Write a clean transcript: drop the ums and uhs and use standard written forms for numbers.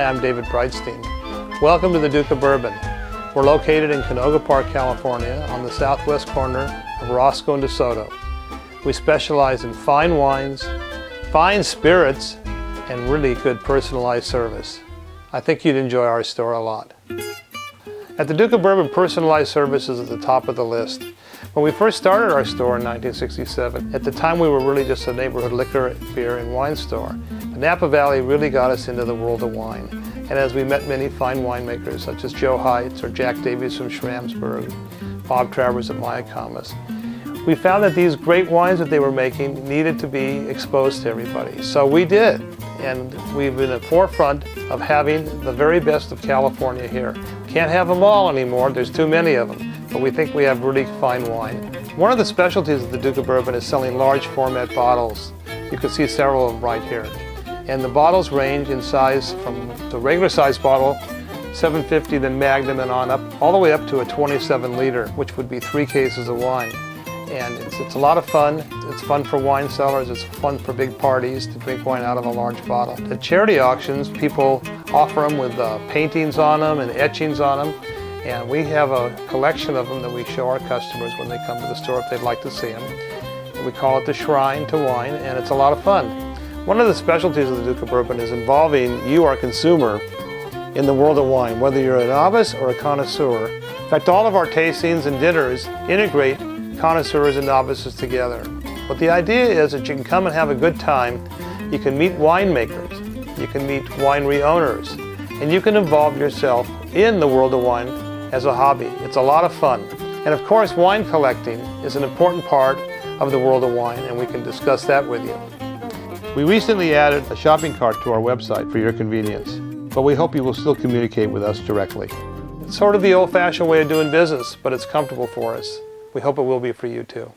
I'm David Breitstein. Welcome to the Duke of Bourbon. We're located in Canoga Park, California, on the southwest corner of Roscoe and DeSoto. We specialize in fine wines, fine spirits, and really good personalized service. I think you'd enjoy our store a lot. At the Duke of Bourbon, personalized service is at the top of the list. When we first started our store in 1967, at the time we were really just a neighborhood liquor, beer, and wine store. But Napa Valley really got us into the world of wine. And as we met many fine winemakers such as Joe Heitz or Jack Davies from Schramsberg, Bob Travers at Mayacamas, we found that these great wines that they were making needed to be exposed to everybody. So we did. And we've been at the forefront of having the very best of California here. Can't have them all anymore, there's too many of them, but we think we have really fine wine. One of the specialties of the Duke of Bourbon is selling large format bottles. You can see several of them right here. And the bottles range in size from the regular size bottle, 750, then Magnum and on up, all the way up to a 27 liter, which would be 3 cases of wine. And it's a lot of fun. It's fun for wine sellers. It's fun for big parties to drink wine out of a large bottle. At charity auctions, people offer them with paintings on them and etchings on them. And we have a collection of them that we show our customers when they come to the store if they'd like to see them. And we call it the Shrine to Wine, and it's a lot of fun. One of the specialties of the Duke of Bourbon is involving you, our consumer, in the world of wine, whether you're a novice or a connoisseur. In fact, all of our tastings and dinners integrate connoisseurs and novices together. But the idea is that you can come and have a good time, you can meet winemakers, you can meet winery owners, and you can involve yourself in the world of wine as a hobby. It's a lot of fun. And of course, wine collecting is an important part of the world of wine, and we can discuss that with you. We recently added a shopping cart to our website for your convenience, but we hope you will still communicate with us directly. It's sort of the old-fashioned way of doing business, but it's comfortable for us. We hope it will be for you too.